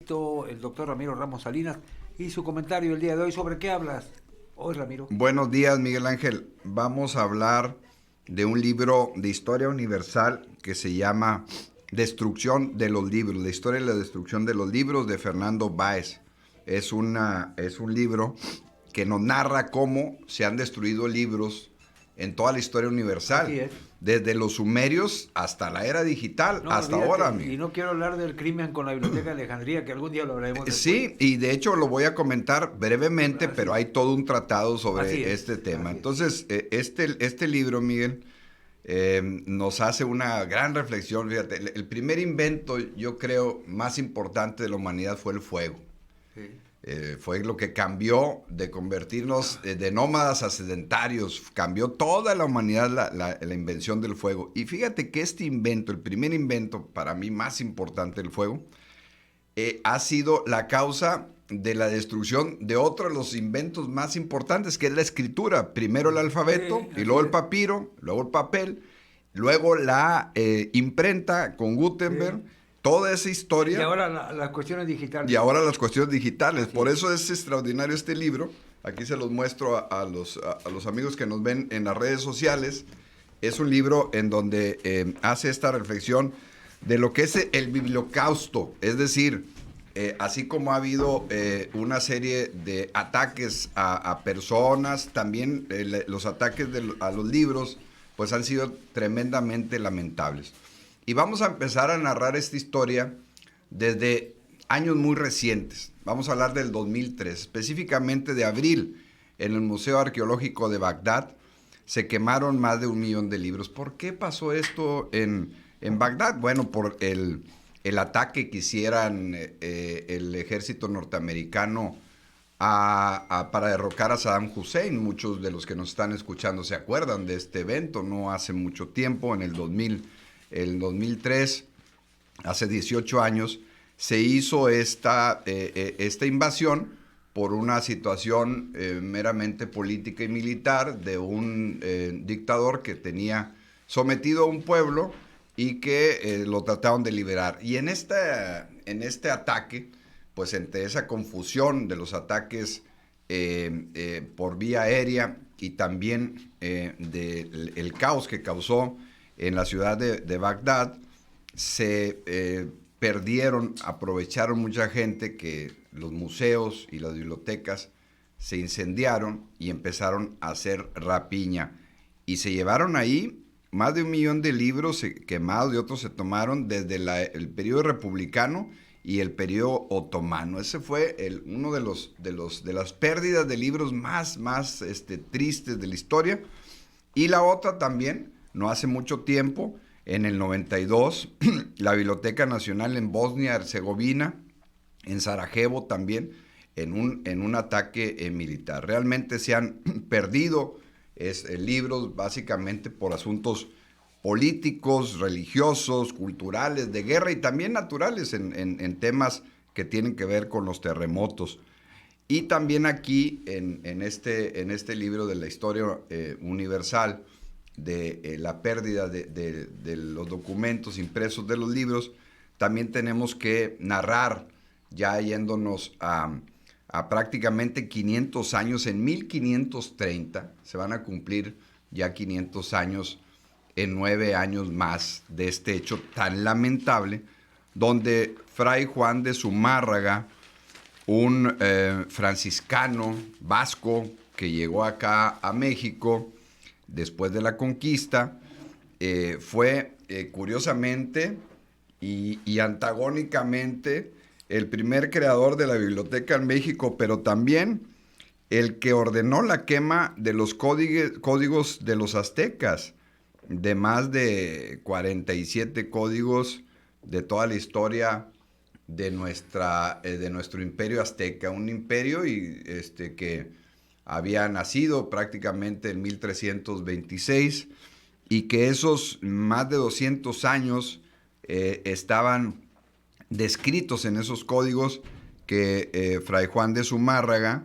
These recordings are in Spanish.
El doctor Ramiro Ramos Salinas y su comentario el día de hoy. ¿Sobre qué hablas hoy, Ramiro? Buenos días, Miguel Ángel. Vamos a hablar de un libro de historia universal que se llama Destrucción de los libros, la historia de la destrucción de los libros de Fernando Báez. Es un libro que nos narra cómo se han destruido libros en toda la historia Así universal, es. desde los sumerios hasta la era digital, No, hasta olvídate, ahora, y amigo. no quiero hablar del crimen con la Biblioteca de Alejandría, que algún día lo hablaremos después. Sí, y de hecho lo voy a comentar brevemente, Así pero es. hay todo un tratado Así sobre es. este tema. Así es. Entonces, este libro, Miguel, nos hace una gran reflexión. Fíjate, el primer invento, yo creo, más importante de la humanidad fue el fuego. Sí. Fue lo que cambió de convertirnos de nómadas a sedentarios. Cambió toda la humanidad la invención del fuego. Y fíjate que este invento, el primer invento para mí más importante del fuego, ha sido la causa de la destrucción de otro de los inventos más importantes, que es la escritura. Primero el alfabeto, y Así luego el es. papiro, luego el papel, luego la imprenta con Gutenberg, Sí. toda esa Y historia, ahora las cuestiones y digitales. ahora las cuestiones digitales. Así Por es. eso es extraordinario este libro. Aquí se los muestro a los amigos que nos ven en las redes sociales. Es un libro en donde hace esta reflexión de lo que es el bibliocausto, es decir, así como ha habido una serie de ataques a personas, también los ataques a los libros, pues han sido tremendamente lamentables. Y vamos a empezar a narrar esta historia desde años muy recientes. Vamos a hablar del 2003, específicamente de abril, en el Museo Arqueológico de Bagdad. Se quemaron más de 1 millón de libros. ¿Por qué pasó esto en Bagdad? Bueno, por el ataque que hicieran el ejército norteamericano para derrocar a Saddam Hussein. Muchos de los que nos están escuchando se acuerdan de este evento, no hace mucho tiempo, en el 2003, hace 18 años, se hizo esta invasión por una situación meramente política y militar de un dictador que tenía sometido a un pueblo y que lo trataron de liberar. Y en este ataque, pues entre esa confusión de los ataques por vía aérea y también del caos que causó en la ciudad de Bagdad, se aprovecharon mucha gente que los museos y las bibliotecas se incendiaron y empezaron a hacer rapiña. Y se llevaron ahí más de 1 millón de libros quemados y otros se tomaron desde el periodo republicano y el periodo otomano. Ese fue uno de las pérdidas de libros más tristes de la historia. Y la otra también, no hace mucho tiempo, en el 92, la Biblioteca Nacional en Bosnia-Herzegovina, en Sarajevo también, en un ataque militar. Realmente se han perdido libros básicamente por asuntos políticos, religiosos, culturales, de guerra y también naturales en temas que tienen que ver con los terremotos. Y también aquí, en este libro de la historia universal, de la pérdida de los documentos impresos de los libros, también tenemos que narrar, ya yéndonos a prácticamente 500 años, en 1530, se van a cumplir ya 500 años en 9 años más de este hecho tan lamentable, donde Fray Juan de Zumárraga, un franciscano vasco que llegó acá a México después de la conquista, fue curiosamente y antagónicamente el primer creador de la biblioteca en México, pero también el que ordenó la quema de los códigos de los aztecas, de más de 47 códigos de toda la historia de nuestro imperio azteca, un imperio que había nacido prácticamente en 1326 y que esos más de 200 años estaban descritos en esos códigos que Fray Juan de Zumárraga,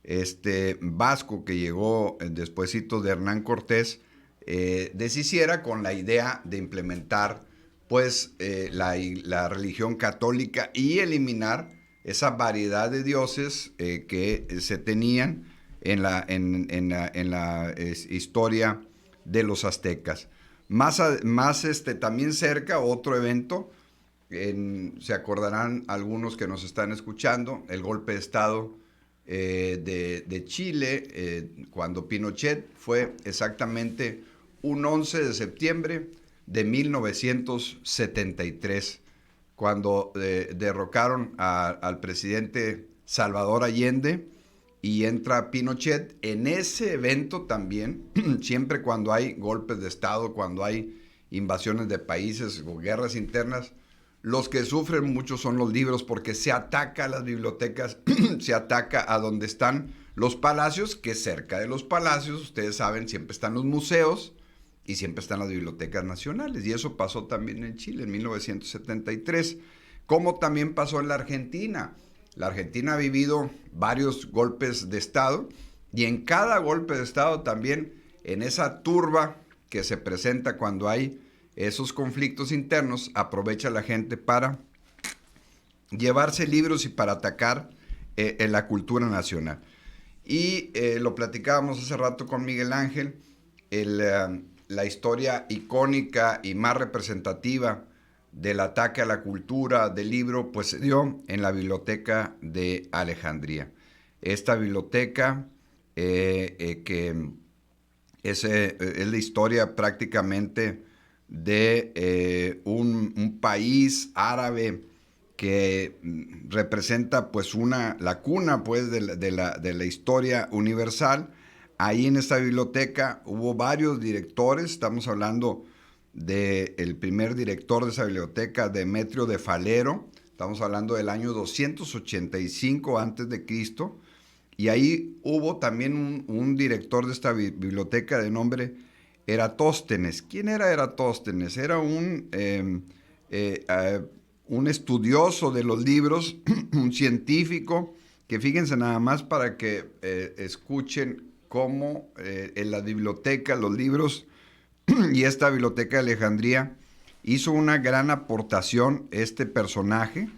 este vasco que llegó despuesito de Hernán Cortés, deshiciera con la idea de implementar pues la religión católica y eliminar esa variedad de dioses que se tenían en la historia de los aztecas. También cerca, otro evento, se acordarán algunos que nos están escuchando, el golpe de Estado de Chile, cuando Pinochet fue exactamente un 11 de septiembre de 1973, cuando derrocaron al presidente Salvador Allende y entra Pinochet. En ese evento también, siempre cuando hay golpes de Estado, cuando hay invasiones de países o guerras internas, los que sufren mucho son los libros, porque se ataca a las bibliotecas, se ataca a donde están los palacios, que cerca de los palacios, ustedes saben, siempre están los museos y siempre están las bibliotecas nacionales. Y eso pasó también en Chile en 1973, como también pasó en la Argentina. La Argentina ha vivido varios golpes de Estado, y en cada golpe de Estado también, en esa turba que se presenta cuando hay esos conflictos internos, aprovecha la gente para llevarse libros y para atacar en la cultura nacional. Y lo platicábamos hace rato con Miguel Ángel, la historia icónica y más representativa del ataque a la cultura del libro, pues se dio en la Biblioteca de Alejandría. Esta biblioteca que es la historia prácticamente de un país árabe que representa pues la cuna pues de la historia universal. Ahí en esta biblioteca hubo varios directores. Estamos hablando del primer director de esa biblioteca, Demetrio de Falero. Estamos hablando del año 285 antes de Cristo. Y ahí hubo también un director de esta biblioteca de nombre Eratóstenes. ¿Quién era Eratóstenes? Era un estudioso de los libros, un científico, que fíjense nada más para que escuchen cómo en la biblioteca, los libros y esta biblioteca de Alejandría hizo una gran aportación este personaje,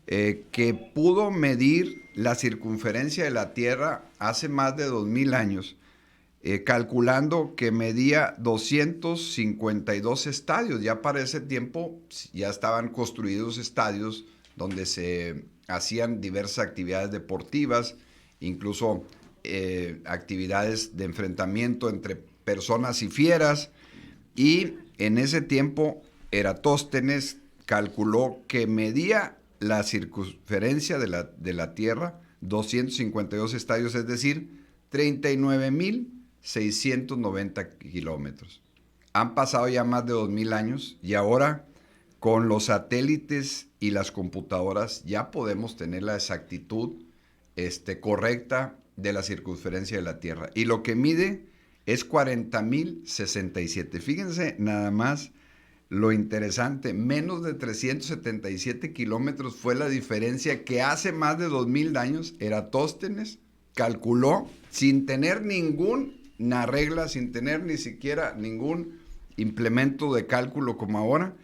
que pudo medir la circunferencia de la Tierra hace más de 2000 años, calculando que medía 252 estadios. Ya para ese tiempo ya estaban construidos estadios donde se hacían diversas actividades deportivas, incluso actividades de enfrentamiento entre personas y fieras. Y en ese tiempo Eratóstenes calculó que medía la circunferencia de la Tierra 252 estadios, es decir, 39,690 kilómetros. Han pasado ya más de 2000 años y ahora con los satélites y las computadoras ya podemos tener la exactitud correcta de la circunferencia de la Tierra. Y lo que mide es 40,067. Fíjense nada más lo interesante, menos de 377 kilómetros fue la diferencia que hace más de 2000 años Eratóstenes calculó sin tener ninguna regla, sin tener ni siquiera ningún implemento de cálculo como ahora,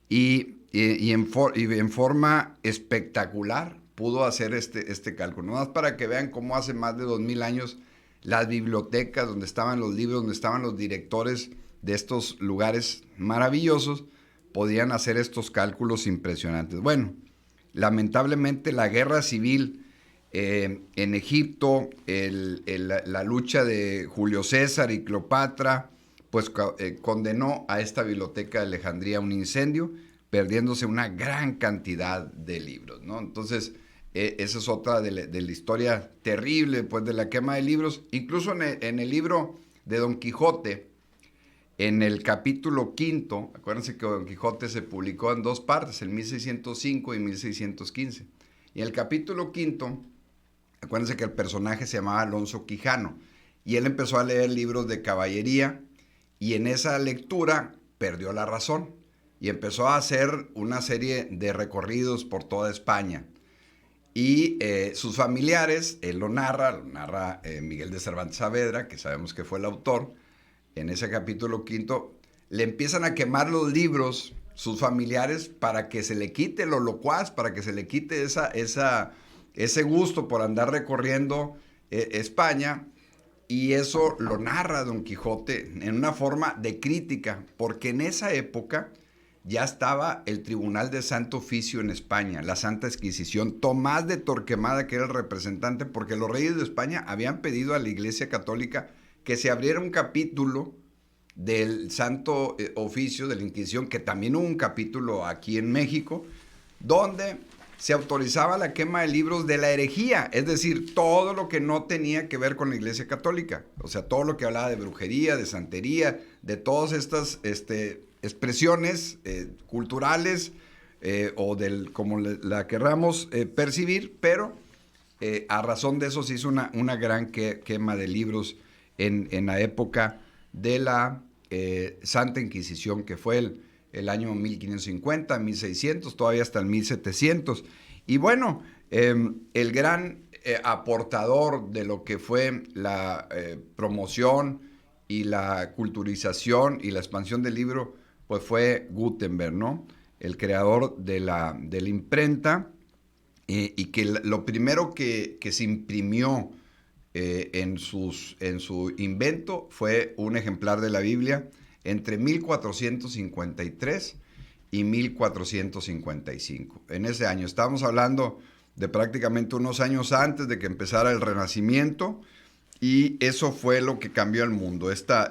y en forma espectacular pudo hacer este cálculo. No más para que vean cómo hace más de 2000 años las bibliotecas, donde estaban los libros, donde estaban los directores de estos lugares maravillosos, podían hacer estos cálculos impresionantes. Bueno, lamentablemente la guerra civil en Egipto, la lucha de Julio César y Cleopatra, pues condenó a esta biblioteca de Alejandría a un incendio, perdiéndose una gran cantidad de libros, ¿no? Entonces, esa es otra de la historia terrible, pues, de la quema de libros. Incluso en el libro de Don Quijote, en el capítulo 5, acuérdense que Don Quijote se publicó en dos partes, en 1605 y 1615. Y en el capítulo 5, acuérdense que el personaje se llamaba Alonso Quijano, y él empezó a leer libros de caballería, y en esa lectura perdió la razón, y empezó a hacer una serie de recorridos por toda España. Y sus familiares, él lo narra Miguel de Cervantes Saavedra, que sabemos que fue el autor. En ese capítulo 5 le empiezan a quemar los libros, sus familiares para que se le quite lo locuaz, para que se le quite ese gusto por andar recorriendo España. Y eso lo narra Don Quijote en una forma de crítica, porque en esa época ya estaba el Tribunal de Santo Oficio en España, la Santa Inquisición. Tomás de Torquemada, que era el representante, porque los reyes de España habían pedido a la Iglesia Católica que se abriera un capítulo del Santo Oficio de la Inquisición, que también hubo un capítulo aquí en México, donde se autorizaba la quema de libros de la herejía, es decir, todo lo que no tenía que ver con la Iglesia Católica, o sea, todo lo que hablaba de brujería, de santería, de todas estas expresiones culturales o como la querramos percibir, pero a razón de eso se hizo una gran quema de libros en la época de la Santa Inquisición, que fue el año 1550, 1600, todavía hasta el 1700. Y bueno, el gran aportador de lo que fue la promoción y la culturización y la expansión del libro, pues fue Gutenberg, ¿no? El creador de la imprenta, y que lo primero que se imprimió en su invento fue un ejemplar de la Biblia entre 1453 y 1455. En ese año, estábamos hablando de prácticamente unos años antes de que empezara el Renacimiento, y eso fue lo que cambió el mundo. Esta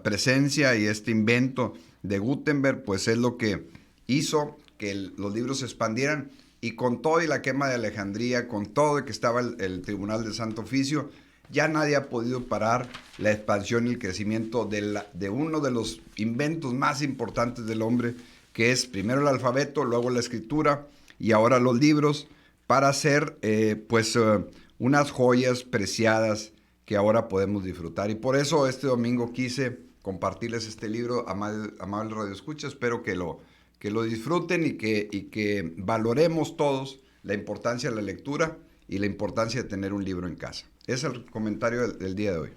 presencia y este invento de Gutenberg, pues es lo que hizo que los libros se expandieran, y con todo y la quema de Alejandría, con todo y que estaba el Tribunal de Santo Oficio, ya nadie ha podido parar la expansión y el crecimiento de uno de los inventos más importantes del hombre, que es primero el alfabeto, luego la escritura y ahora los libros, para hacer unas joyas preciadas que ahora podemos disfrutar. Y por eso este domingo quise compartirles este libro, amable Radio Escucha. Espero que lo disfruten y que valoremos todos la importancia de la lectura y la importancia de tener un libro en casa. Ese es el comentario del día de hoy.